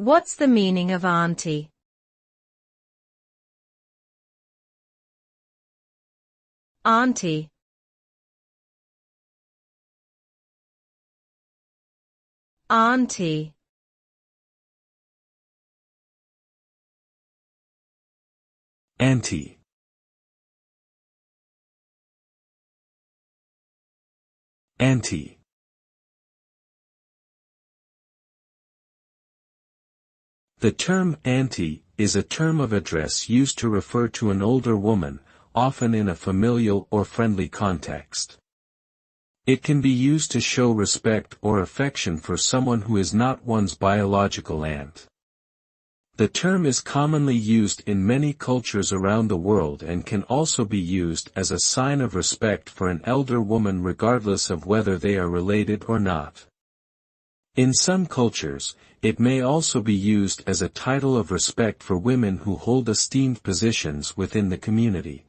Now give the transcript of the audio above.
What's the meaning of auntie? Auntie. Auntie. Auntie. Auntie. The term auntie is a term of address used to refer to an older woman, often in a familial or friendly context. It can be used to show respect or affection for someone who is not one's biological aunt. The term is commonly used in many cultures around the world and can also be used as a sign of respect for an elder woman regardless of whether they are related or not. In some cultures, it may also be used as a title of respect for women who hold esteemed positions within the community.